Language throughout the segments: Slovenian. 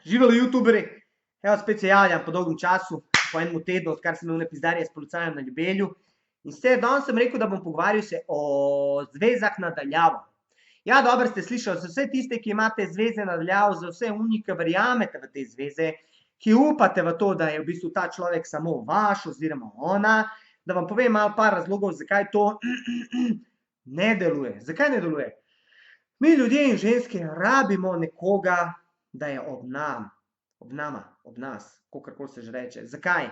Živeli youtuberi, evo spet se javljam po dolgem času, po enem tednu, odkar sem imel pizdarje s policajem na Ljubelju. In danes sem rekel, da bom pogovarjal se o zvezah na daljavo. Ja, dobro ste slišali, za vse tiste, ki imate zveze na daljavo, za vse oni, ki verjamete v te zveze, ki upate v to, da je v bistvu ta človek samo vaš oziroma ona, da vam povem malo par razlogov, zakaj to ne deluje. Zakaj ne deluje? Mi ljudje in ženske rabimo nekoga, da je ob nama, ob nas, kakorkoli se že reče. Zakaj?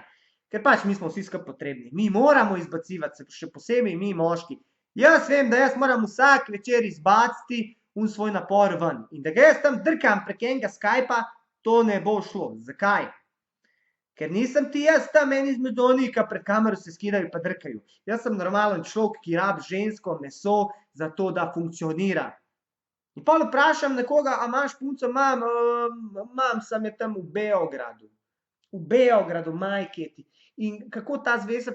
Ker pač mi smo vsi skupaj potrebni. Mi moramo izbacivati, še posebej mi moški. Jaz vem, da jaz moram vsak večer izbaciti svoj napor ven. In da ga jaz tam drkam prek enega Skypa, to ne bo šlo. Zakaj? Ker nisem ti jaz tam en izmed onih, ki pred kamero se skidajo pa drkajo. Jaz sem normalen človek, ki rabi žensko meso za to, da funkcionira. In pol vprašam nekoga, a imaš punco? Imam, sem je tam v Beogradu. V Beogradu, majketi. In kako ta zveza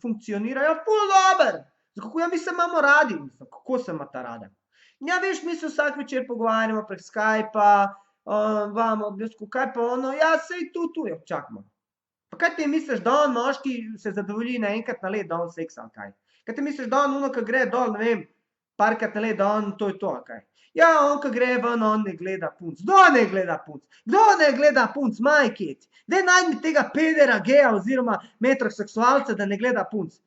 funkcionira? Ja, ful dober. Kako ja, mi se imamo radi. Kako se ima ta rada? Ja, veš, mi se vsak večer pogovarjamo prek Skypa, kaj pa ono, ja, sej tu, ja, čakamo. Pa kaj ti misliš, da on moški se zadovolji naenkrat na let, da on seksa, kaj? Kaj ti misliš, da on ono, ki gre dol, ne vem, parkrat na let, da on to je to, kaj? Ja, on, ki gre ven, on ne gleda punc. Kdo ne gleda punc? Kdo ne gleda punc, majketi? Daj najdi tega pedera, geja oziroma metroseksualca, da ne gleda punc.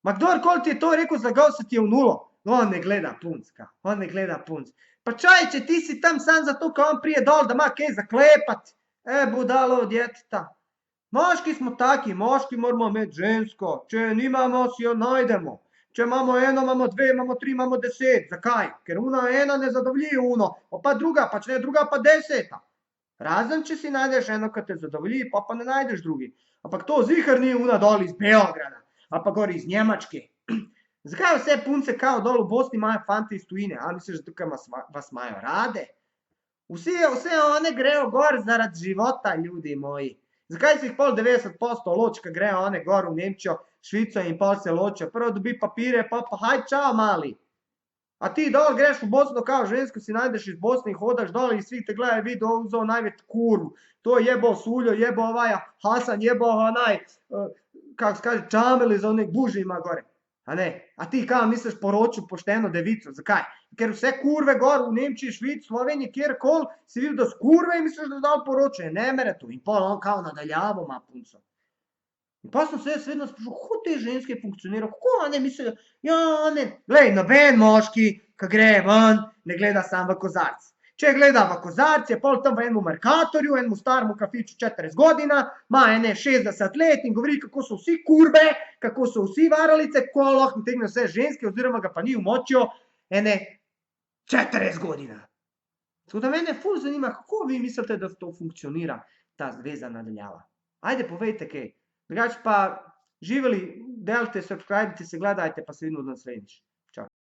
Ma kdorkoli ti je to rekel, zlagal se ti je v nulo. On ne gleda punc, on ne gleda punc. Pa čaj, če ti si tam sam zato, ko on prije dol, da ima kaj zaklepati. Budalo od djeteta. Moški smo taki, moški moramo imeti žensko. Če nimamo, si jo najdemo. Če imamo eno, imamo dve, imamo tri, imamo 10. Zakaj? Ker ena ne zadovolji uno, pa druga, pa če ne druga, pa 10. Razen, če si najdeš eno, ki te zadovolji, pa ne najdeš drugi. Ampak to ziher ni una dol iz Beograda, ali pa gor iz Njemačke. Zakaj vse punce kao dol v Bosni imajo fante iz tujine? Ali misliš, da tukaj vas imajo rade? Vse one grejo gor zaradi života, ljudi moji. Zakaj si jih pol 90% loči, ko grejo one gor v Nemčijo, Švico in pol se ločijo? Prvo dobi papire, pa haj čao mali. A ti dol greš v Bosno kao žensko, si najdeš iz Bosne in hodaš dol in svi te gledaj video vzal največ kurv. To jebo Suljo, jebo ovaja Hasan, jebo onaj, kako se kaže, Čamel iz onih buži ima gore. A ti kao misliš poročil pošteno devico? Zakaj? Ker vse kurve gor v Nemčiji, Švici, Sloveniji, kjerkoli si videl, da s kurve in misliš, da dal poročajo. Ne mere to. In pol on kao nadaljavo ima punco. In pa sem se jaz vedno sprašal, kako te ženske funkcionirajo, kako one mislijo, ja, one, glej, noben moški, ki gre ven, ne gleda sam v kozarc. Če gleda v kozarc, je pol tam v enemu Merkatorju, enemu staremu kafiču 40 godina, ima ene 60 let in govori, kako so vsi kurbe, kako so vsi varalice, ko lahko tegne vse ženske, oziroma ga pa ni umočijo ene 40 godina. Tako da mene ful zanima, kako vi mislite, da to funkcionira, ta zveza nadaljava. Ajde, povejte kaj. Drugače pa živeli, delite, subscribite se, gledajte, pa se vidimo naslednjič.